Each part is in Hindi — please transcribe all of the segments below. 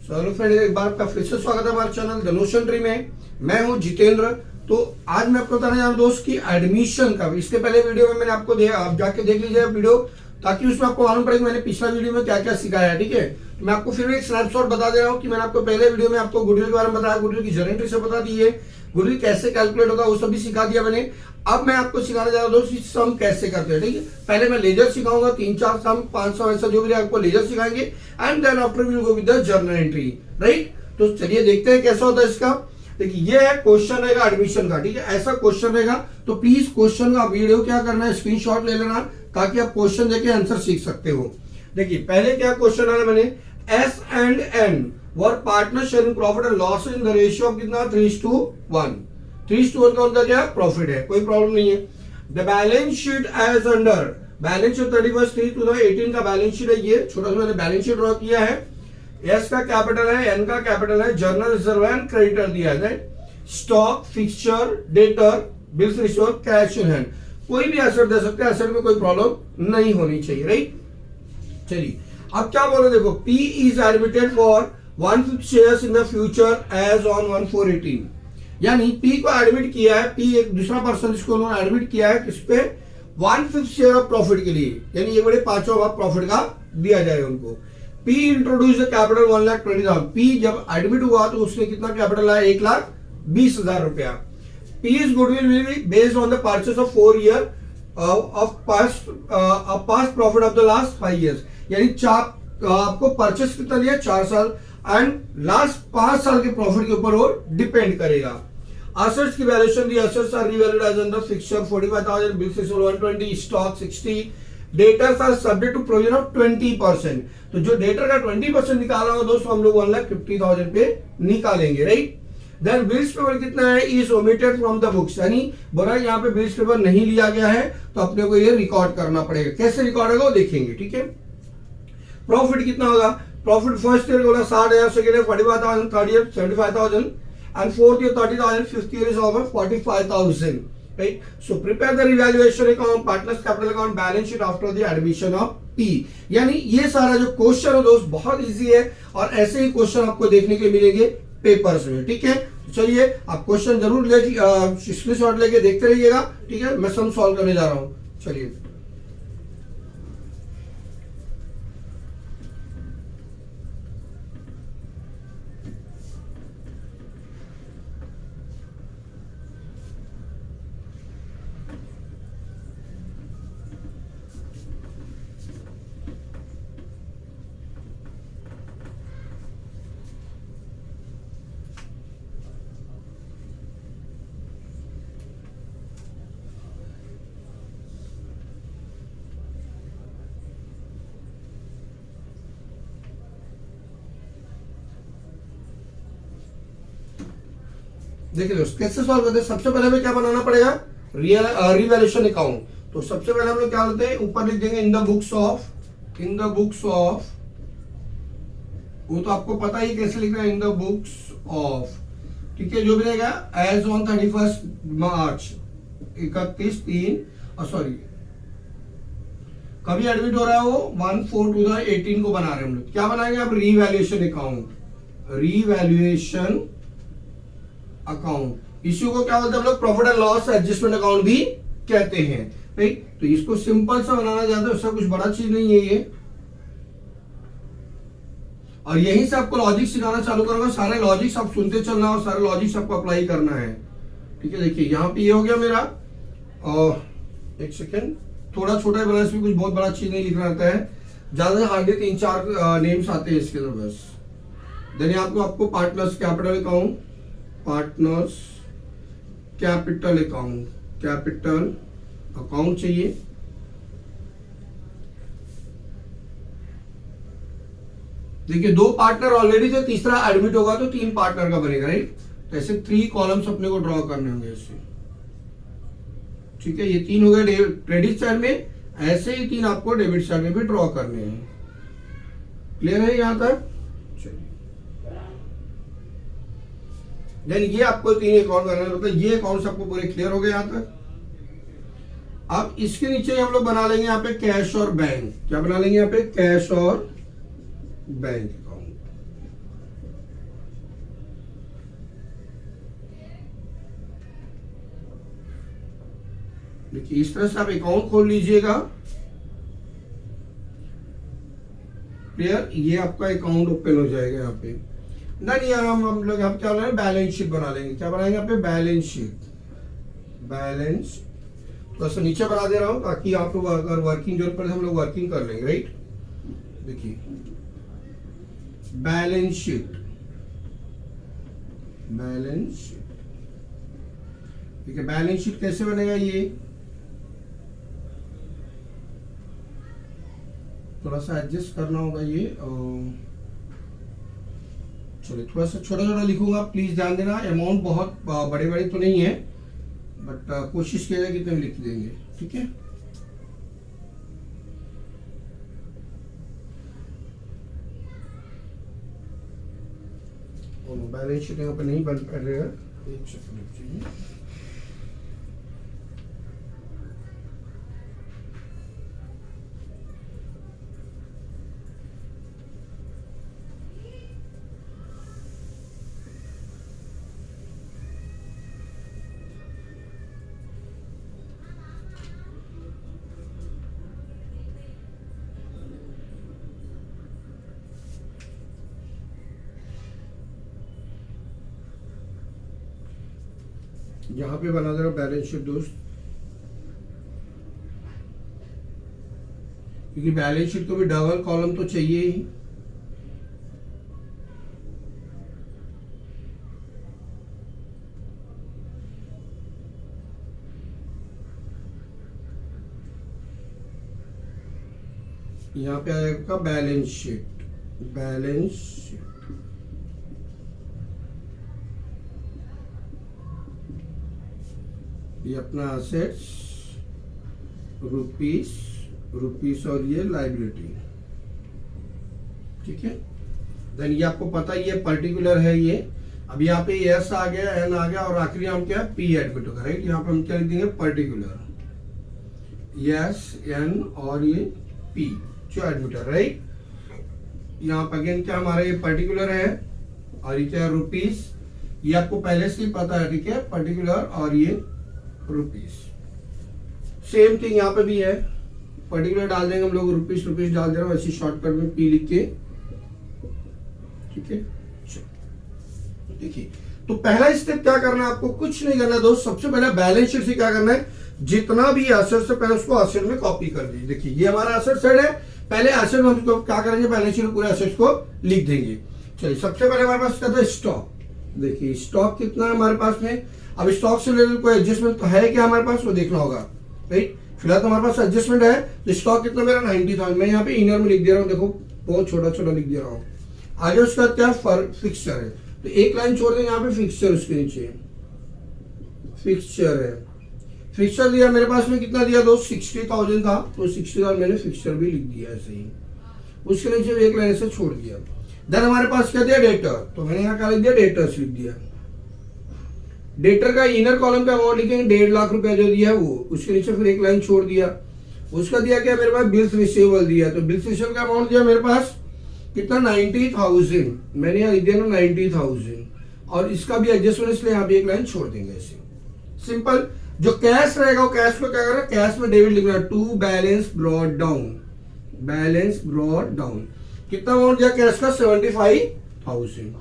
हेलो फ्रेंड, एक बार आपका फिर से स्वागत है हमारे चैनल द नोशन ट्री में। मैं हूं जितेंद्र। तो आज मैं आपको बताने जा रहा हूं दोस्त की एडमिशन का। इसके पहले वीडियो में मैंने आपको आप जाके देख लीजिए वीडियो, ताकि उसमें आपको मालूम पड़े कि मैंने पिछला वीडियो में क्या क्या सिखाया है। ठीक है, तो मैं आपको फिर एक स्नैपशॉट बता दे रहा हूँ कि मैंने आपको पहले वीडियो में आपको गुडविल के बारे में बताया, गुडविल की जर्नल से बता दी है, गुडविल कैसे कैलकुलेट होता है वो सब भी सिखा दिया मैंने। अब मैं आपको सिखाने जा रहा हूँ दोस्त सम कैसे करते हैं। ठीक है, पहले मैं लेजर सिखाऊंगा, 3-4 सम 500 ऐसा जो भी आपको लेजर सिखाएंगे, and then after will go with the journal entry. Right, तो चलिए देखते हैं कैसा होता है इसका। देखिए ये है क्वेश्चन रहेगा एडमिशन का। ठीक है, ऐसा क्वेश्चन रहेगा, तो प्लीज क्वेश्चन का वीडियो क्या करना है, स्क्रीनशॉट ले लेना, ताकि आप क्वेश्चन देके आंसर सीख सकते हो। देखिए पहले क्या क्वेश्चन है, मैंने S and N were partner sharing profit and loss in the ratio of कितना 3:1। 3:1 का उनका क्या प्रॉफिट है, कोई प्रॉब्लम नहीं है। The balance sheet as under, balance sheet 31/3/2018 का बैलेंस शीट है। ये छोटा सा मैंने बैलेंस शीट ड्रॉ किया है। एस का कैपिटल है, एन का कैपिटल है, जर्नल रिजर्व एंड क्रेडिटर दिया है, stock, fixture, debtor, bills receiver, cash in hand. कोई भी एसेट दे सकते हैं, एसेट में कोई प्रॉब्लम नहीं होनी चाहिए। राइट, चलिए अब क्या बोले, देखो P is admitted for 1/5 shares in the future as on 1/4/18। यानी P को एडमिट किया है, P एक दूसरा पर्सन जिसको उन्होंने एडमिट किया है, किस पे, 1/5 शेयर ऑफ प्रॉफिट के लिए, यानी ये बड़े 5वां भाग प्रॉफिट का दिया जाएगा उनको। P introduce the capital 1,20,000। P जब एडमिट हुआ तो उसने कितना कैपिटल आया, 1,20,000 रुपया। P is goodwill will be based on the purchase of 4 year of past profit of the last 5 years. यानी आपको परचेस कितना दिया, 4 साल, एंड लास्ट 5 साल के प्रॉफिट के ऊपर वो डिपेंड करेगा। असेट्स की वैल्यूएशन दी, assets are revalued as under fixture 45,000, bills receivable 120, stock 60, debtors are subject to provision of 20%। तो जो डेटर का 20% निकाला होगा दोस्तों, हम लोग 1,50,000 पे निकालेंगे। राइट, देन बिल्स पेपर कितना है, is omitted from the books. यानी बोला यहाँ पे बिल्स पेपर नहीं लिया गया है, तो अपने को ये रिकॉर्ड करना पड़ेगा। कैसे रिकॉर्ड होगा वो देखेंगे। ठीक है, प्रॉफिट कितना होगा, प्रॉफिट फर्स्ट ईयर बोला 60,000, second year 45,000, third year 75,000, and fourth year 30,000, fifth year is over 45,000। Right? So prepare the revaluation account, partners capital account, balance sheet after the admission of P। यानी ये सारा जो क्वेश्चन है दोस्त बहुत इजी है, और ऐसे ही क्वेश्चन आपको देखने के मिलेंगे पेपर्स में। ठीक है, चलिए आप क्वेश्चन जरूर ले स्क्रीनशॉट लेके देखते रहिएगा। ठीक है, मैं सम सॉल्व करने जा रहा हूं। चलिए देखिए दोस्त कैसे सॉल्व करते हैं। सबसे पहले हमें क्या बनाना पड़ेगा, रिवैल्यूएशन अकाउंट। तो सबसे पहले हम लोग क्या करते हैं, ऊपर लिख देंगे इन द बुक्स ऑफ, वो तो आपको पता ही कैसे लिखना है, इन द बुक्स ऑफ। ठीक है, जो भी रहेगा एज ऑन 31 मार्च 31/3, सॉरी कभी एडमिट हो रहा है वो 1/4/2018 को बना रहे हैं हम लोग। क्या बनाएंगे आप, revaluation account, revaluation account. Issue को क्या बोलते हैं हम लोग, profit and loss adjustment account भी कहते हैं। राइट, तो इसको सिंपल सा बनाना चाहते हैं, उसका कुछ बड़ा चीज नहीं है ये, और यहीं से आपको लॉजिक सिखाना चालू करूंगा। सारे लॉजिक्स आप सुनते चलना और सारे लॉजिक्स आपको अप्लाई करना है। ठीक है, देखिए यहाँ पे ये हो गया मेरा, और एक सेकेंड, थोड़ा छोटा बना, इसमें कुछ बहुत बड़ा चीज नहीं लिखना रहता है, ज्यादा हार्डली 3-4 नेम्स आते हैं इसके अंदर बस। देन आपको partners capital account, partners capital account चाहिए। देखिए 2 पार्टनर ऑलरेडी थे, तीसरा एडमिट होगा तो 3 पार्टनर का बनेगा। राइट, तो ऐसे 3 कॉलम्स अपने को ड्रॉ करने होंगे ऐसे। ठीक है, ये 3 हो गए क्रेडिट साइड में, ऐसे ही 3 आपको डेबिट साइड में भी ड्रॉ करने हैं। क्लियर है यहां तक? देन ये आपको 3 अकाउंट बनाना, मतलब ये अकाउंट आपको पूरे क्लियर हो गए यहां तक। अब इसके नीचे हम लोग बना लेंगे यहाँ पे कैश और बैंक। क्या बना लेंगे यहाँ पे, कैश और बैंक अकाउंट। देखिए इस तरह से आप अकाउंट खोल लीजिएगा। क्लियर, ये आपका अकाउंट ओपन हो जाएगा यहाँ पे। नहीं यार हम लोग यहाँ पे क्या बनाएंगे, बैलेंस शीट बना लेंगे। क्या बनाएंगे यहाँ पे, बैलेंस शीट। बैलेंस थोड़ा सा नीचे बना दे रहा हूँ ताकि आप लोग अगर वर्किंग जरूरत पड़े हम लोग वर्किंग कर लेंगे, राइट। देखिए बैलेंस शीट, बैलेंस शीट, ठीक है। बैलेंस शीट कैसे बनेगा, ये थोड़ा सा एडजस्ट करना होगा ये। चलिए थोड़ा सा छोटा छोटा लिखूंगा, प्लीज ध्यान देना। अमाउंट बहुत बड़े बड़े तो नहीं है, बट कोशिश किया जाए कितने लिख देंगे, ठीक है। बैलेंस शीट यहाँ पे नहीं बन पा रहेगा, एक सेकंड चाहिए। यहाँ पे बना दे रहा बैलेंस शीट दोस्त, क्योंकि बैलेंस शीट को भी डबल कॉलम तो चाहिए ही। यहाँ पे आएगा बैलेंस शीट, बैलेंस शीट। ये अपना असेट्स रुपीस, रुपीस और ये लाइबिलिटी, ठीक है। देन ये आपको पता ही है पर्टिकुलर है ये। अब यहाँ पे एस आ गया, एन आ गया और आखिरी हम क्या है, पी एडमिट होगा, राइट। यहाँ पे हम क्या लिख देंगे, पर्टिकुलर, एस एन और ये पी जो एडमिटर, राइट। यहाँ पे अगेन क्या हमारा ये पर्टिकुलर है और ये क्या है, रुपीस। ये आपको पहले से ही पता है, ठीक है, पर्टिकुलर और ये रुपीस। सेम थिंग यहाँ पे भी है, पर्टिकुलर डाल देंगे हम लोग, रुपीस रुपीस डाल दे रहा हूँ ऐसी शॉर्टकट में पी लिख के, ठीक है। देखिए तो पहला स्टेप क्या करना है आपको, कुछ नहीं करना दोस्त। सबसे पहले बैलेंस शीट से क्या करना है, जितना भी एसेट से पहले उसको एसेट में कॉपी कर दीजिए। देखिए ये हमारा एसेट साइड है, पहले एसेट में हम क्या करेंगे, बैलेंस शीट में पूरे एसेट्स को लिख देंगे। चलिए सबसे पहले हमारे पास क्या था, स्टॉक। देखिए स्टॉक कितना है हमारे पास में। अब स्टॉक से रिलेटेड कोई एडजस्टमेंट तो है क्या हमारे पास, वो देखना होगा, राइट। फिलहाल तो हमारे पास एडजस्टमेंट है, तो स्टॉक कितना मेरा 90,000। मैं यहाँ पे इनर में लिख दे रहा हूँ, देखो बहुत छोटा छोटा लिख दे रहा हूँ। आगे उसका क्या फिक्सचर है, तो एक लाइन छोड़ देंगे यहाँ पे, फिक्सचर उसके नीचे फिक्सचर है। फिक्सचर दिया मेरे पास में कितना दिया दोस्त, 60,000 था, तो 60,000 मैंने फिक्सचर भी लिख दिया ऐसे ही। उसके नीचे एक लाइन से छोड़ दिया। देन हमारे पास क्या दिया, डेटर, तो मैंने यहाँ क्या लिख दिया, डेटर्स लिख दिया। डेटर का इनर कॉलम पे अमाउंट लिखेंगे 1.5 लाख रुपया जो दिया है वो, उसके नीचे फिर एक लाइन छोड़ दिया। उसका दिया क्या मेरे पास, बिल्स रिसीवेबल दिया, तो बिल्स रिसीवेबल का अमाउंट दिया मेरे पास कितना, 90,000। मैंने यहाँ लिख दिया ना 90,000, और इसका भी एडजस्टमेंट, इसलिए यहाँ पे एक लाइन छोड़ देंगे ऐसे। सिंपल। जो कैश रहेगा वो कैश को क्या करना है, कैश में डेबिट लिखना, to balance brought down, balance brought down. कितना अमाउंट दिया कैश का, 75,000।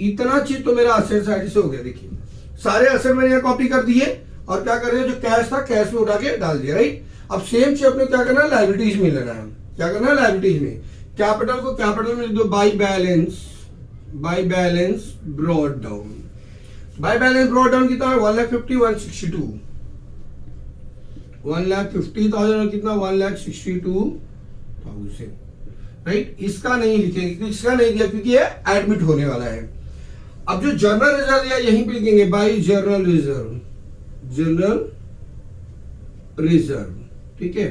इतना चीज तो मेरा असेट साइड से हो गया। देखिए सारे असेट मैंने यहाँ कॉपी कर दिए, और क्या कर रहे हैं, जो कैश था कैश में उठा के डाल दिया, राइट। अब सेम चीज अपने क्या करना है, लाइबिलिटीज में लेना है। क्या करना है, लाइबिलिटीज में कैपिटल को कैपिटल में लिख दो, by balance brought down. By balance brought down कितना है, 1,50,162, 1,50,000 और कितना, 1,62,000, राइट। इसका नहीं लिखेंगे, इसका नहीं दिया क्योंकि ये एडमिट होने वाला है। अब जो जर्नल रिजर्व दिया यहीं पे लिखेंगे, by journal reserve, journal reserve, ठीक है।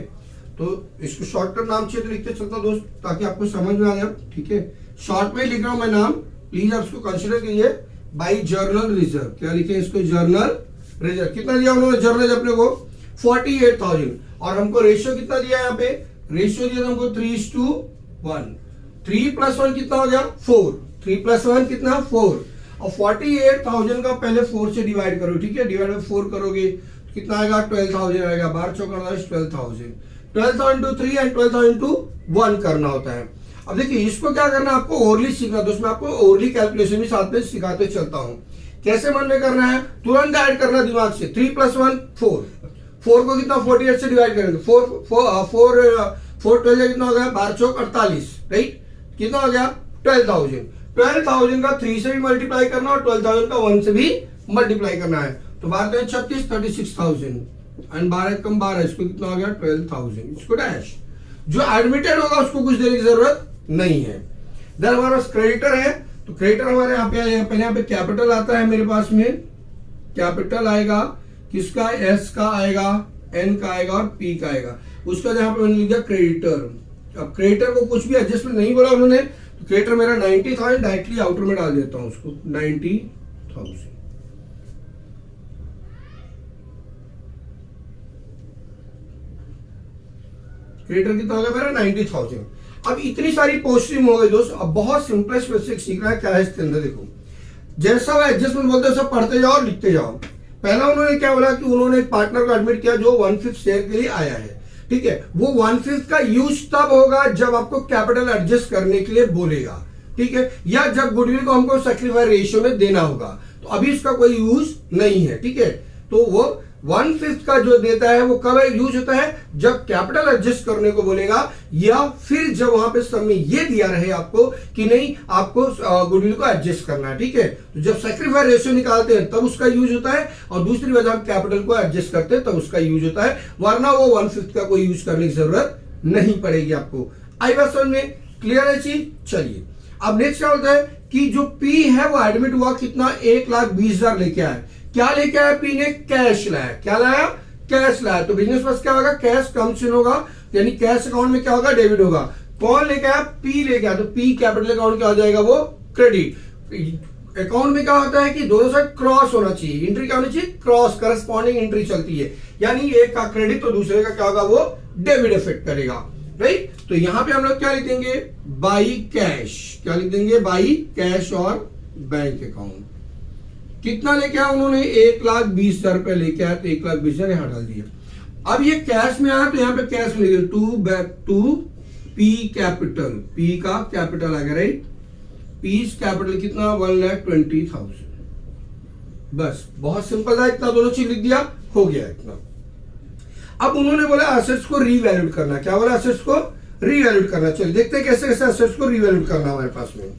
तो इसको शॉर्टकट नाम चाहिए तो लिखते चलता दोस्त, ताकि आपको समझ में आ जाए, ठीक है। शॉर्ट में लिख रहा हूं मैं नाम, प्लीज आप इसको कंसिडर कीजिए, बाय जर्नल रिजर्व। क्या लिखे इसको, जर्नल रिजर्व। कितना दिया उन्होंने जर्नल अपने को, 48,000, और हमको रेशियो कितना दिया, यहाँ पे रेशियो दिया हमको 3:1। 3 + 1 कितना हो गया, 4। 3 + 1 कितना, 4। और 48,000 का पहले 4 से डिवाइड करो, ठीक है। डिवाइड बाय 4 करोगे कितना आएगा 12,000 आएगा, 12 चौक 12,000, 12,000 टू 3 एंड 12,000 टू 1 करना होता है। अब देखिए इसको क्या करना है, आपको ओरली सीखना, तो उसमें आपको ओरली कैलकुलेशन भी साथ में सिखाते चलता हूं। कैसे मन में करना है, तुरंत ऐड करना दिमाग से। 3 + 1 4, 4 को कितना 48 से डिवाइड करेंगे, 4 12 कितना हो गया, 12 चौक 48, राइट, कितना हो गया 12,000। 12,000 का 3 से भी मल्टीप्लाई करना और 12,000 का 1 से भी मल्टीप्लाई करना है। तो 12 36 36,000 एंड 12 कम 12, इसको कितना हो गया 12,000, इसको डैश। जो एडमिटेड होगा उसको कुछ देने की जरूरत नहीं है। देन हमारे पास क्रेडिटर है, तो क्रेडिटर हमारे यहाँ पे आया, पहले यहाँ पे कैपिटल आता है मेरे पास में, कैपिटल आएगा किसका, एस का आएगा, एन का आएगा और पी का आएगा। उसका जहां पे मैंने लिख दिया क्रेडिटर। अब क्रेडिटर को कुछ भी एडजस्टमेंट नहीं बोला उन्होंने, तो क्रेडिटर मेरा 90,000 डायरेक्टली आउटर में डाल देता हूं उसको, 90,000। क्रेडिटर कितना हो गया मेरा 90,000। अब इतनी सारी पोस्टिंग हो गई दोस्त, अब बहुत सिंपलेस्ट बेसिक सीखना है। क्या है इसके अंदर, देखो जैसा वो एडजस्टमेंट बोलते हैं सब पढ़ते जाओ और लिखते जाओ। पहला उन्होंने क्या बोला कि उन्होंने एक पार्टनर को एडमिट किया जो 1/5 शेयर के लिए आया है, ठीक है। वो 1/5 का यूज तब होगा जब आपको कैपिटल एडजस्ट करने के लिए बोलेगा, ठीक है, या जब गुडविल को हमको सैक्रिफाइस रेशियो में देना होगा। तो अभी इसका कोई यूज नहीं है, ठीक है। तो वो 1/5 का जो देता है वो कब यूज होता है, जब कैपिटल एडजस्ट करने को बोलेगा, या फिर जब वहां पे सब में ये दिया रहे आपको कि नहीं आपको गुडविल को एडजस्ट करना है, ठीक है। तो जब सैक्रिफाइस रेशियो निकालते हैं तब उसका यूज होता है, और दूसरी वजह हम कैपिटल को एडजस्ट करते हैं तब उसका यूज होता है, वरना वो 1/5 का कोई यूज करने की जरूरत नहीं पड़ेगी आपको। आई बात समझ में, क्लियर है चीज। चलिए अब नेक्स्ट क्या होता है कि जो पी है वो एडमिट हुआ कितना, 1,20,000 लेके आया। क्या लेके आया पी ने, कैश लाया। क्या लाया, कैश लाया। तो बिजनेस पास क्या होगा, कैश कमीशन होगा, यानी कैश अकाउंट में क्या होगा, डेबिट होगा। कौन लेके आया, पी लेके आया। तो पी कैपिटल अकाउंट क्या हो जाएगा, वो क्रेडिट। अकाउंट में क्या होता है कि दोनों साइड क्रॉस होना चाहिए, एंट्री क्या होनी चाहिए, क्रॉस करस्पॉन्डिंग एंट्री चलती है, यानी एक का क्रेडिट तो दूसरे का क्या होगा, वो डेबिट इफेक्ट करेगा, राइट। तो यहां पे हम लोग क्या लिख देंगे, बाई कैश। क्या लिख देंगे, बाई कैश और बैंक अकाउंट। कितना लेके आया उन्होंने, 1,20,000 रुपए लेके आया, तो 1,20,000 यहां डाल दिया। अब ये कैश में आया तो यहां पे कैश में लिखे टू पी कैपिटल, पी का कैपिटल आ गया, राइट। पीस कैपिटल कितना, 1,20,000। बस बहुत सिंपल है, इतना दोनों चीज लिख दिया, हो गया इतना। अब उन्होंने बोला एसेट्स को रीवैल्यूट करना। क्या बोला, एसेट्स को रीवैल्यूट करना। चलिए देखते हैं कैसे कैसे एसेट्स को रीवैल्यूट करना हमारे पास में।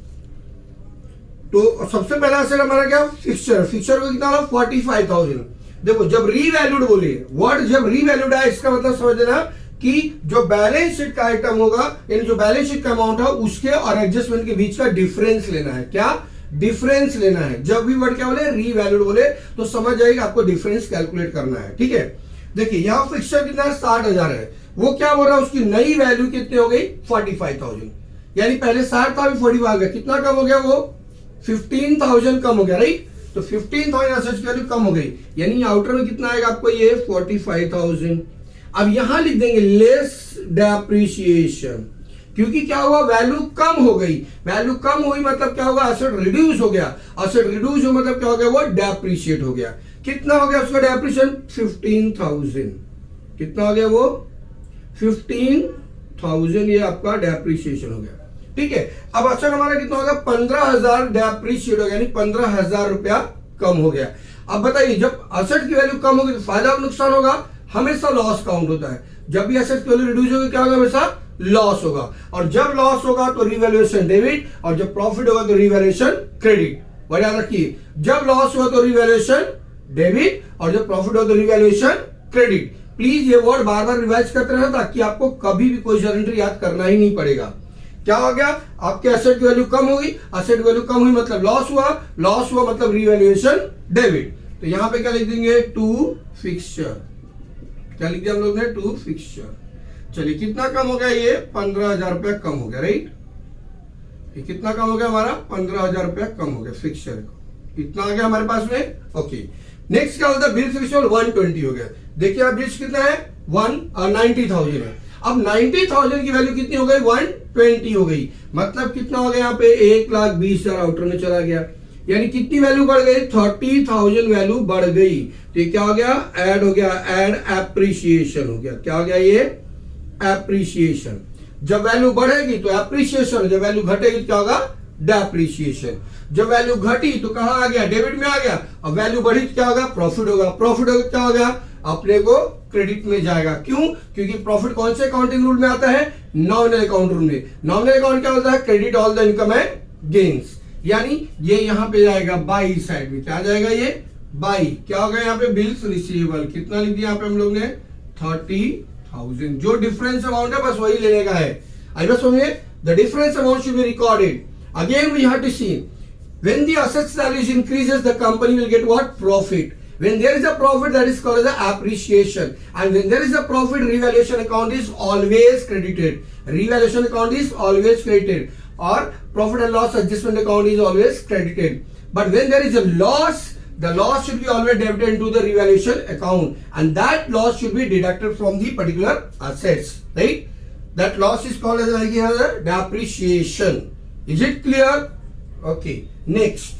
तो सबसे पहला एसेट हमारा क्या, फिक्सचर। फिक्सचर को कितना, 45,000। देखो जब रीवैल्यूड बोले, वर्ड जब रीवैल्यूड आए इसका मतलब समझ लेना कि जो बैलेंस शीट का आइटम होगा, यानी जो बैलेंस शीट का अमाउंट है उसके और एडजस्टमेंट के बीच का डिफरेंस लेना है। क्या डिफरेंस लेना है। जब भी वर्ड क्या बोले, रीवैल्यूड बोले, तो समझ जाएगा आपको डिफरेंस कैलकुलेट करना है, ठीक है। देखिए यहाँ फिक्सचर कितना है, 60,000 है। वो क्या बोल रहा है, उसकी नई वैल्यू कितनी हो गई, 45,000। यानी पहले 60 था, अभी 45 आ गया। कितना कम हो गया, वो 15,000 कम हो गया, राइट। तो 15,000 एसेट्स की वैल्यू कम हो गई, यानी आउटर में कितना आएगा आपको, ये 45,000। अब यहां लिख देंगे लेस डेप्रिसिएशन, क्योंकि क्या हुआ, वैल्यू कम हो गई। वैल्यू कम हुई मतलब क्या होगा, एसेट रिड्यूस हो गया। एसेट रिड्यूस हो मतलब क्या हो गया, वो डेप्रिशिएट हो गया। कितना हो गया उसका डेप्रिशिएशन, 15,000। कितना हो गया, वो 15,000 ये आपका डेप्रिशिएशन हो गया, ठीक है। अब असेट हमारा कितना होगा, 15,000 डेप्रिशिएट हो गया, यानी 15,000 रुपया कम हो गया। अब बताइए जब असेट की वैल्यू कम होगी तो फायदा और नुकसान होगा, हमेशा लॉस काउंट होता है। जब भी एसेट की वैल्यू रिड्यूस होगी क्या होगा, हमेशा लॉस होगा। और जब लॉस होगा तो रिवैल्यूएशन डेबिट, और जब प्रॉफिट होगा तो रिवैल्यूएशन क्रेडिट। बड़ा याद रखिए, जब लॉस हुआ तो रिवैल्यूएशन डेबिट, और जब प्रॉफिट हुआ तो रिवैल्यूएशन क्रेडिट। प्लीज ये वर्ड बार बार रिवाइज करते रहना, ताकि आपको कभी भी कोई एंट्री याद करना ही नहीं पड़ेगा। क्या हो गया, आपके एसेट की वैल्यू कम होगी, एसेट वैल्यू कम हुई मतलब लॉस हुआ, लॉस हुआ मतलब रिवैल्यूएशन डेबिट। तो यहां पे क्या लिख देंगे, टू फिक्सचर। क्या लिख दिया हम लोग ने, टू फिक्सचर। चलिए कितना कम हो गया, ये 15,000 रुपया कम हो गया, राइट। ये कितना कम हो गया हमारा, 15,000 रुपया कम हो गया फिक्सचर, इतना आ गया हमारे पास में, ओके। नेक्स्ट क्या होता है, बिल फिक्सचर 120 हो गया। देखिए अब बिल्स कितना है, 90,000 है। अब 90,000 की वैल्यू कितनी हो गई, 120 हो गई। मतलब कितना हो गया यहाँ पे, 1,20,000 आउटर में चला गया। यानी कितनी वैल्यू बढ़ गई, 30,000 वैल्यू बढ़ गई। तो ये क्या हो गया, ऐड हो गया, ऐड एप्रिसिएशन हो गया। क्या हो गया, ये एप्रिसिएशन। जब वैल्यू बढ़ेगी तो एप्रिसिएशन, जब वैल्यू घटेगी तो क्या होगा, डेप्रिसिएशन। जब वैल्यू घटी तो कहां आ गया, डेबिट में आ गया। अब वैल्यू बढ़ी तो क्या होगा, प्रॉफिट होगा। प्रॉफिट होगा क्या होगा, अपने को क्रेडिट में जाएगा। क्यों, क्योंकि प्रॉफिट कौन से अकाउंटिंग रूल में आता है, नॉमिनल अकाउंट रूल में। नॉमिनल अकाउंट क्या होता है, credit all the income and gains. यानी ये यहां पे जाएगा बाई साइड में, क्या जाएगा, ये बाई। क्या होगा यहाँ पे, बिल्स रिसीवेबल। कितना लिख दिया यहाँ पे हम लोग ने, 30,000। जो डिफरेंस अमाउंट है बस वही लेने का है। आई बस समझिए, the difference amount should be recorded. Again we have to see, when the assets values increases, the company will get what, profit. When there is a profit, that is called as a appreciation. And when there is a profit, revaluation account is always credited. Revaluation account is always credited. Or profit and loss adjustment account is always credited. But when there is a loss, the loss should be always debited into the revaluation account. And that loss should be deducted from the particular assets. Right? That loss is called as a depreciation. Is it clear? Okay. Next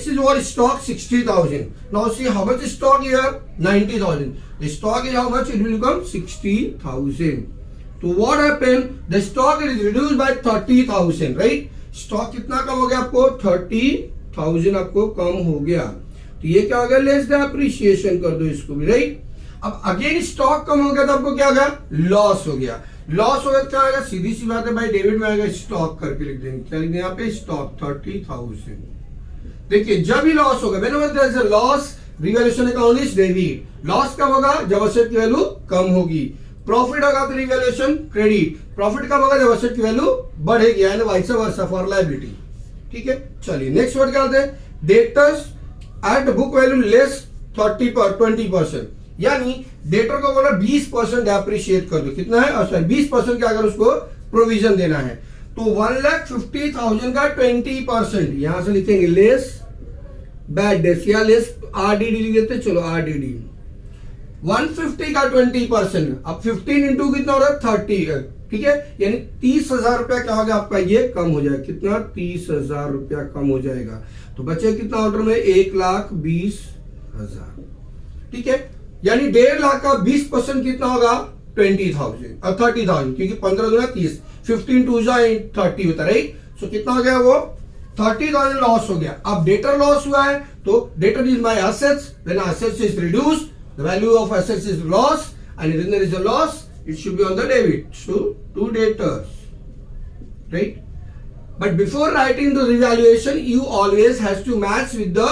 is what, stock 60,000. Now see how much is stock here, 90,000. The stock is how much, it will become 60,000. So what happened, the stock is reduced by 30,000, right? Stock कितना कम हो गया आपको, 30,000 आपको कम हो गया। तो ये क्या हो गया, लेस डेप्रिसिएशन कर दो इसको भी, राइट। अब अगेन स्टॉक कम हो गया तो आपको क्या हो गया, लॉस हो गया। लॉस हो गया क्या आएगा, सीधी सी बात है भाई, डेबिट में आएगा, स्टॉक करके लिख देंगे। क्या लिख देंगे यहाँ पे, स्टॉक 30,000। देखिए जब ही लॉस होगा, whenever there is a loss, revaluation account is debit। Loss कब होगा, जब असेट की वैल्यू कम होगी। प्रॉफिट होगा तो रिवैल्यूएशन क्रेडिट। प्रॉफिट कब होगा, जब असेट की वैल्यू बढ़ेगी, and vice versa for liability. ठीक है, चलिए नेक्स्ट वर्ड क्या होते हैं, debtors at book value less 20%। यानी डेटर को बोला 20% डेप्रिशिएट कर दो। कितना है, और 20% का अगर उसको प्रोविजन देना है तो 1,50,000 का 20%, यहां से लिखेंगे लेस बैड डेट्स या लेस आरडीडी लिख देते, चलो आरडीडी। 150 का 20%, अब 15 इंटू कितना हो रहा है, 30 है। ठीक है, यानी 30,000 रुपया क्या होगा आपका, ये कम हो जाएगा। कितना, 30,000 रुपया कम हो जाएगा। तो बचे कितना ऑर्डर में, 1,20,000। ठीक है, यानी 1.5 लाख का 20% कितना होगा, 20,000 और 30,000, क्योंकि 15 दूना 30, 15 टू 30 होता है, राइट। सो कितना हो गया, वो 30,000 लॉस हो गया। अब डेटर लॉस हुआ है तो debtor is my assets, when assets is reduced the value of assets is loss, and when there is a loss it should be on the debit, so to debtors, right? But before writing the revaluation, you always has to match with the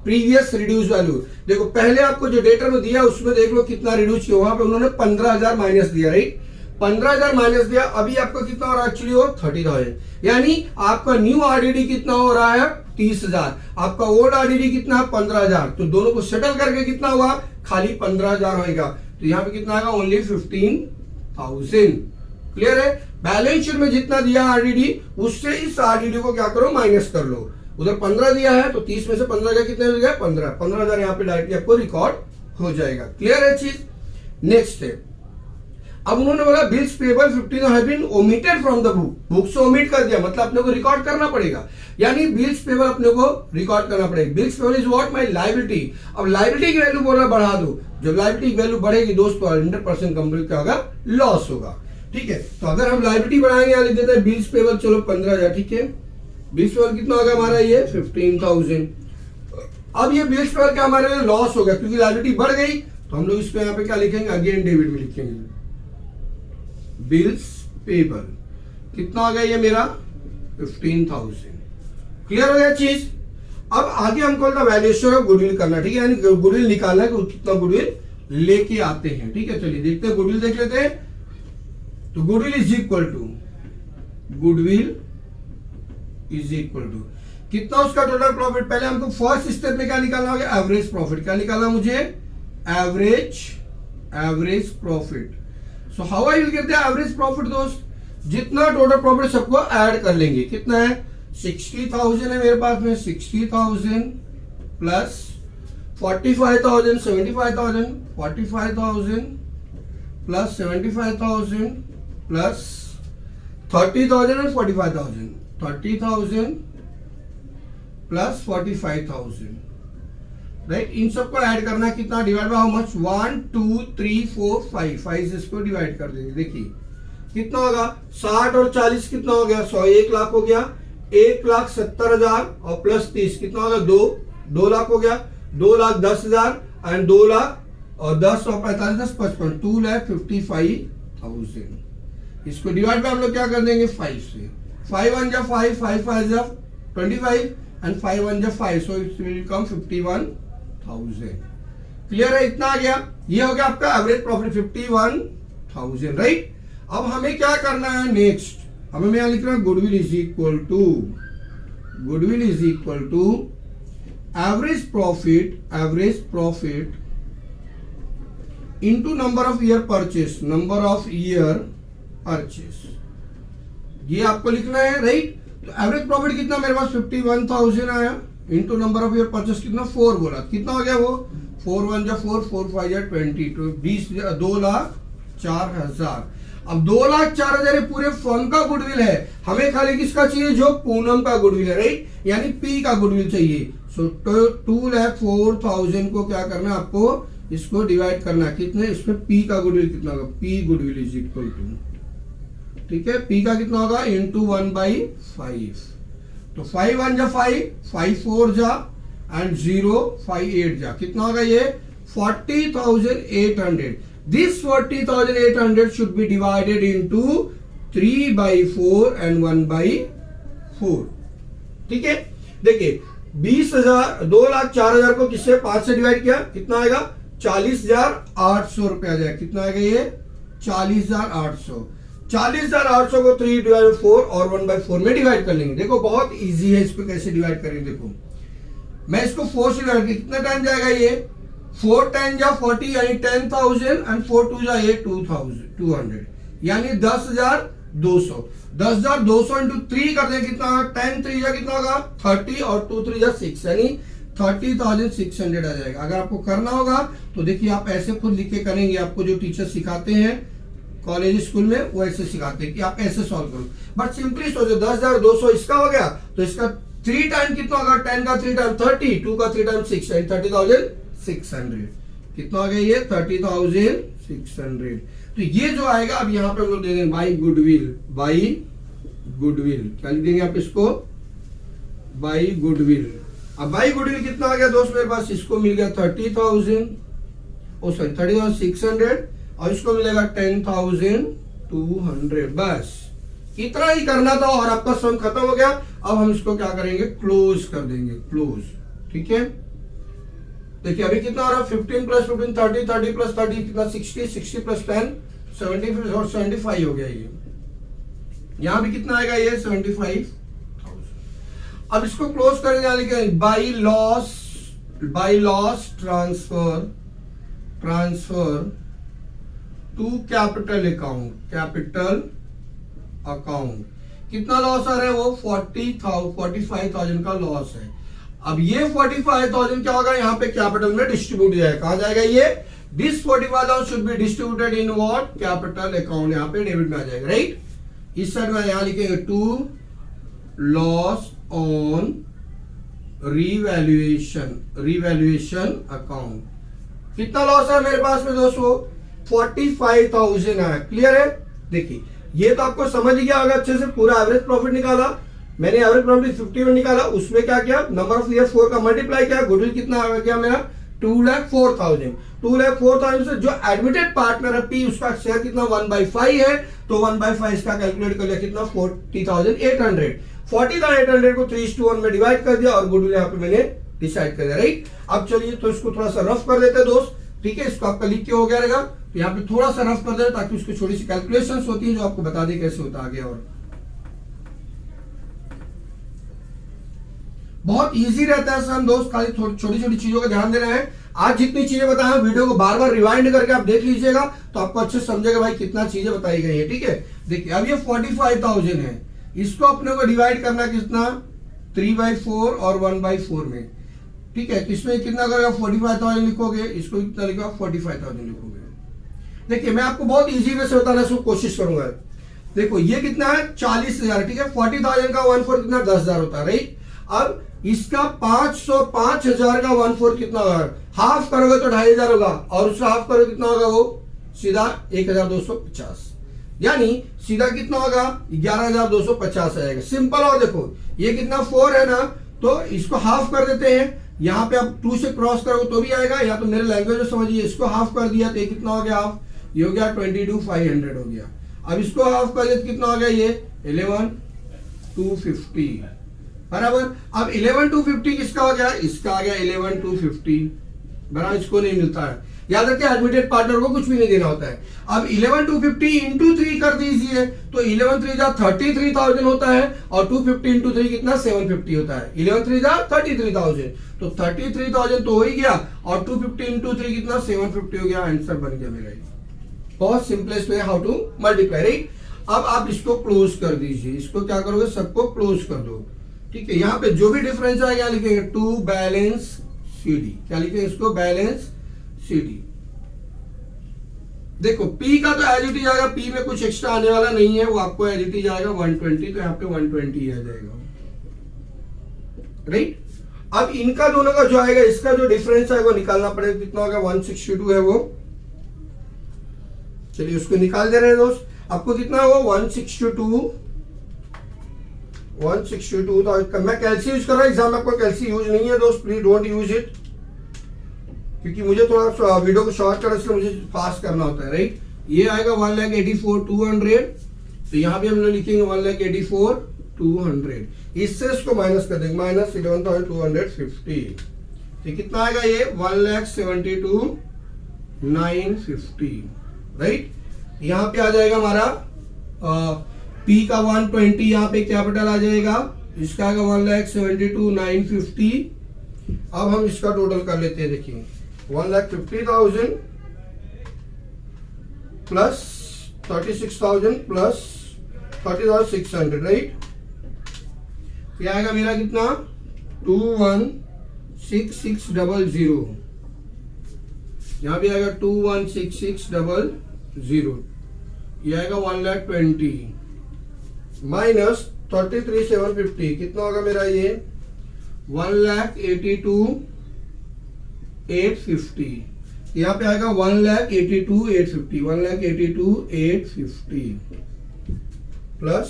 previous reduced value. देखो पहले आपको जो डेटर में दिया उसमें देख लो कितना रिड्यूस किया, वहां पे उन्होंने 15,000 माइनस दिया, राइट। 15,000 माइनस दिया, अभी आपको कितना हो रहा है, एक्चुअली हो 30,000। यानी आपका न्यू आरडीडी कितना हो रहा है, 30,000। आपका ओल्ड आरडीडी कितना है, 15,000। तो दोनों को सेटल करके कितना हुआ, खाली 15,000 होगा। तो यहाँ पे कितना आएगा, ओनली 15,000। क्लियर है। बैलेंस शीट में जितना दिया आरडीडी उससे इस आरडीडी को क्या करो, माइनस कर लो। उधर 15 दिया है तो 30 में से 15 का कितने हो गया, 15,000 यहाँ पे डायरेक्टली आपको रिकॉर्ड हो जाएगा। क्लियर है चीज। नेक्स्ट है, अब उन्होंने बोला bills payable 15 have been omitted from the book. Book से ओमिट कर दिया, मतलब अपने को रिकॉर्ड करना पड़ेगा। यानी बिल्स पेबल अपने को रिकॉर्ड करना पड़ेगा। Bills payable is what, my liability. अब लायबिलिटी की वैल्यू बोल रहा बढ़ा दो। जब लायबिलिटी की वैल्यू बढ़ेगी दोस्तों, 100% कंपनी क्या होगा, लॉस होगा। ठीक है, तो अगर हम लायबिलिटी बढ़ाएंगे, यहाँ लिख देते हैं बिल्स पेबल, चलो 15,000। ठीक है, बिल्स पेबल कितना होगा हमारा, ये 15,000। अब ये बिल्स पेबल क्या हमारे लिए लॉस होगा, क्योंकि लायबिलिटी बढ़ गई। तो हम लोग इसको यहाँ पे क्या लिखेंगे, अगेन डेबिट में लिखेंगे। बिल्स पेबल कितना आ गया, ये मेरा 15,000। क्लियर हो गया चीज। अब आगे हमको वैल्यूएशन ऑफ गुडविल करना। ठीक है, यानी गुडविल निकालना है कि कितना गुडविल लेके आते हैं। ठीक है, चलिए देखते हैं, गुडविल देख लेते हैं। तो goodwill is equal to, goodwill is equal to कितना, उसका टोटल प्रॉफिट। पहले हमको फर्स्ट स्टेप में क्या निकालना होगा, एवरेज प्रॉफिट। क्या निकालना मुझे, average profit. So how I will get the average profit दोस्त, जितना टोटल प्रॉफिट सबको ऐड कर लेंगे। कितना है, 60,000 है मेरे पास में, 60,000 प्लस 45,000, 75,000, 45,000 प्लस 75,000 प्लस 30,000 और 45,000, 30,000 प्लस 45,000, राइट। इन सबको ऐड करना है, कितना डिवाइड बाय हाउ मच, 1 2 3 4 5, 5 से इसको डिवाइड कर देंगे। देखिए कितना होगा, 60 और 40 कितना हो गया, 100, 1 लाख हो गया, 1,70,000 और प्लस 30 कितना होगा, 2 लाख हो गया, 2,10,000 एंड 2 लाख और 10 और 45 10 55, 2,55,000। इसको डिवाइड बाय हम लोग क्या कर देंगे, 5 से। 5 1 जा 5, 5 5 जा 25 एंड 5 1 जा 5, so it will come 51,000। Clear है, इतना आ गया। ये हो गया आपका एवरेज प्रॉफिट 51,000, राइट। अब हमें क्या करना है नेक्स्ट, हमें यहां लिख रहा है goodwill is equal to average profit into number of year purchase, ये आपको लिखना है, राइट। तो एवरेज प्रॉफिट कितना मेरे पास 51,000 आया, into number of year purchase कितना 4 बोला, कितना हो गया वो 4 1 जा 4, 4 5 जा 20, तो 2,04,000। अब 2,04,000 पूरे फर्म का गुडविल है, हमें खाली किसका चाहिए, जो पूनम का गुडविल है, राइट, यानी पी का गुडविल चाहिए। सो 2,04,000 को क्या करना है आपको, इसको डिवाइड करना है, कितने, इसमें पी का गुडविल कितना होगा, P goodwill is equal to, ठीक है, पी का कितना होगा इंटू 1/5, तो 5 1 जा 5, 5 4 जा एंड 0 5 8 जा, कितना होगा ये 40,800। This 40,800 should be divided into 3/4 and 1/4, ठीक है। देखिए 20,000, 2,04,000 को किससे 5 से डिवाइड किया, कितना आएगा 40,800 रुपया जाएगा, कितना आएगा ये 40,800। 40,800 को 3/4 और 1/4 में डिवाइड कर लेंगे। देखो बहुत इजी है, इसको कैसे डिवाइड करेंगे, देखो मैं इसको 4 से डिवाइड किया, कितना टाइम जाएगा ये 4 10 जा 40 यानी 10,000 एंड 4 2 जा 2,200 यानी 10,200। 10,200 इंटू 3 कर दें, कितना 10 3 जा कितना होगा 30 और 2 3 जा 6 यानी 30,600 आ जाएगा। अगर आपको करना होगा तो देखिए आप ऐसे खुद लिख के करेंगे, आपको जो टीचर सिखाते हैं कॉलेज स्कूल में वो ऐसे सिखाते हैं कि आप ऐसे सॉल्व करो, बट सिंपली सोचो 10,200 इसका हो गया तो इसका 3 टाइम कितना होगा, 10 का 3 टाइम 30, 2 का 3 टाइम 6 यानी 30,600। कितना आ गया ये 30,600। तो ये जो आएगा अब यहाँ पे हम लोग दे देंगे बाई गुडविल, क्या लिख देंगे आप इसको, बाई गुडविल। अब बाई गुडविल कितना आ गया दोस्त मेरे पास, इसको मिल गया 30,600 और इसको मिलेगा 10,200। बस इतना ही करना था और आपका सम खत्म हो गया। अब हम इसको क्या करेंगे, क्लोज कर देंगे, क्लोज, ठीक है। देखिए अभी कितना आ रहा है 15 प्लस 15 30, 30 प्लस 30 कितना 60, 60 प्लस 10 70 और 75 हो गया ये। यहां भी कितना आएगा ये 75,000। अब इसको क्लोज करेंगे, यहाँ लिखे by loss transfer to capital account. कितना लॉस आ रहा है वो 45,000 का लॉस है। अब ये 45,000 क्या होगा, यहाँ पे कैपिटल में डिस्ट्रीब्यूट जाएगा, कहा जाएगा ये this 45,000 should be distributed in what, capital account, यहाँ पे डेबिट में आ जाएगा, राइट। इस साइड में यहाँ लिखेंगे to loss on revaluation account. कितना लॉस है मेरे पास में दोस्तों 45,000 है। क्लियर है, देखिए ये तो आपको समझ गया होगा अच्छे से, पूरा एवरेज प्रॉफिट निकाला मैंने, एवरेज प्रॉफिट 51 निकाला, उसमें क्या किया नंबर ऑफ ईयर 4 का मल्टीप्लाई किया, गुडविल कितना आ गया मेरा 2,04,000। 2,04,000 से जो एडमिटेड पार्टनर है पी उसका शेयर कितना 1/5 है, तो 1/5 इसका कैलकुलेट कर लिया कितना 40,800। 40,800 को 3:1 में डिवाइड कर दिया और गुडविल यहाँ पे मैंने डिसाइड कर दिया, राइट। अब चलिए तो इसको थोड़ा सा रफ कर देते हैं दोस्त, ठीक है। इसको आपका लिख के हो गया रहेगा, तो यहाँ पे थोड़ा सा रफ कर दे ताकि उसकी छोटी सी कैलकुलेशंस होती है जो आपको बता दे कैसे होता आगे। और बहुत इजी रहता है सर दोस्त, खाली छोटी छोटी चीजों का ध्यान देना है। आज जितनी चीजें बताए वीडियो को बार बार रिवाइंड करके आप देख लीजिएगा तो आपको अच्छे समझेगा भाई कितना चीजें बताई गई है, ठीक है। देखिए अब ये 45,000 है, इसको अपने को डिवाइड करना कितना 3/4 और 1/4 में, ठीक है। इसमें कितना करेगा 45,000 लिखोगे, इसको कितना लिखोगे 45,000 लिखोगे। देखिए मैं आपको बहुत इजी वे से बताने की कोशिश करूंगा। देखो ये कितना है 40,000, ठीक है। 40,000 का 1/4 कितना 10,000 होता है, राइट। अब इसका 5,000 का 1/4 कितना होगा, हाफ करोगे तो 2,500 होगा, और उसका हाफ करोगे कितना होगा, वो सीधा 1,250, यानी सीधा कितना होगा 11,250 आएगा, सिंपल। और देखो ये कितना 4 है ना, तो इसको हाफ कर देते हैं, यहाँ पे आप 2 से क्रॉस करोगे तो भी आएगा, या तो मेरे लैंग्वेज में समझिए, इसको हाफ कर दिया तो ये कितना हो गया हाफ, ये हो गया 22,500 हो गया। अब इसको हाफ कर दिया तो कितना हो गया, ये 11,250 बराबर। अब 11,250 किसका हो गया, इसका आ गया 11,250 बराबर, इसको नहीं मिलता है, याद रखिए एडमिटेड पार्टनर को कुछ भी नहीं देना होता है। अब 11,250 इंटू 3 कर दीजिए, तो 11,3 जा 33,000 होता है, और 250 इंटू 3 कितना 750 होता है, 11,3 जा 33,000, तो 33,000 तो हो ही गया, और 250 इंटू 3 कितना 750 हो गया, आंसर बन गया मेरा। बहुत simplest way how to multiply, right. अब आप इसको क्लोज कर दीजिए, इसको क्या करोगे, सबको क्लोज कर दो, ठीक है। यहाँ पे जो भी डिफरेंस आएगा लिखेंगे टू बैलेंस CD, क्या लिखेंगे इसको, बैलेंस CD। देखो P का तो एज इट इज आएगा, P में कुछ एक्स्ट्रा आने वाला नहीं है, वो आपको एज इट इज आएगा 120, तो यहाँ पे 120 आ जाएगा, राइट। अब इनका दोनों का जो आएगा, इसका जो डिफरेंस है वो निकालना पड़ेगा, कितना होगा 162 है वो, चलिए उसको निकाल दे रहे हैं दोस्त। आपको कितना हुआ 162, तो मैं कैल्सी यूज कर रहा हूं, एग्जाम में आपको कैल्सी यूज नहीं है दोस्त, प्लीज डोंट यूज इट, क्योंकि मुझे थोड़ा वीडियो को शॉर्ट करना, इसलिए मुझे फास्ट करना होता है, राइट। ये आएगा 1,84,200, तो यहाँ भी हम लोग लिखेंगे 1,84,200, इससे इसको माइनस कर देंगे, -11,250, तो कितना आएगा ये 1,72,950, राइट। यहाँ पे आ जाएगा हमारा P का 120, यहाँ पे कैपिटल आ जाएगा, इसका आएगा 1,72,950। अब हम इसका टोटल कर लेते हैं, देखिए 1,50,000 प्लस 36,000 प्लस 30,600, राइट। क्या आएगा मेरा कितना 216600, यहाँ पे आएगा 216600, ये आएगा 1,20,000 माइनस 33,750, कितना होगा मेरा ये 1,82,850, यहाँ पे आएगा 1,82,850, 1,82,850 प्लस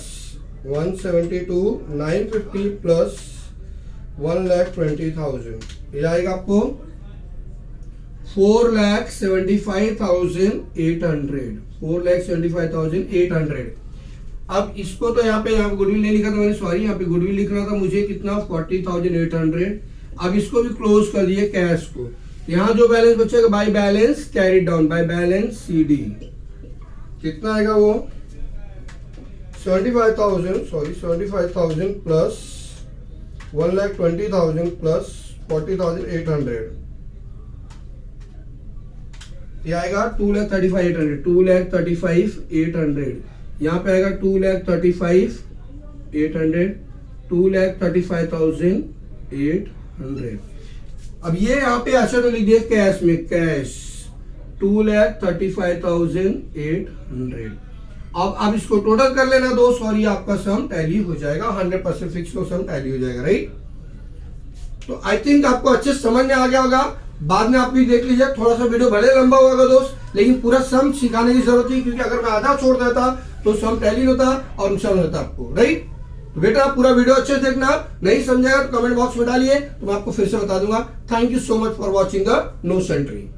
172,950 प्लस 1,20,000, ये आएगा आपको 4,75,800, 4,75,800। अब इसको तो यहाँ पे गुडविल नहीं लिखा था मैंने, सॉरी, यहाँ पे गुडविल लिख रहा था मुझे, कितना 40,800। अब इसको भी क्लोज कर दिए कैश को, यहाँ जो बैलेंस बचेगा by balance carry down, by balance CD, कितना आएगा वो 75,000 प्लस 1,20,000 प्लस 40,800, ये आएगा 2,35,800, 2,35,800, यहाँ पे आएगा 2,35,800, 2,35,800। अब ये यहाँ पे अच्छा तो लिख दिया कैश में, कैश 2,35,800। अब इसको टोटल कर लेना दोस्त, और ये आपका सम टैली हो जाएगा, 100% फिक्स तो सम टैली हो जाएगा, राइट। तो आई थिंक आपको अच्छे समझ में आ गया होगा, बाद में आप भी देख लीजिए, थोड़ा सा वीडियो भले लंबा होगा दोस्त, लेकिन पूरा सम सिखाने की जरूरत थी, क्योंकि अगर मैं आधा छोड़ देता तो सम टैली होता और नुकसान होता आपको, राइट। तो बेटा आप पूरा वीडियो अच्छे से देखना, नहीं समझेगा तो कमेंट बॉक्स में डालिए, तो मैं आपको फिर से बता दूंगा। Thank you so much for watching the notes entry.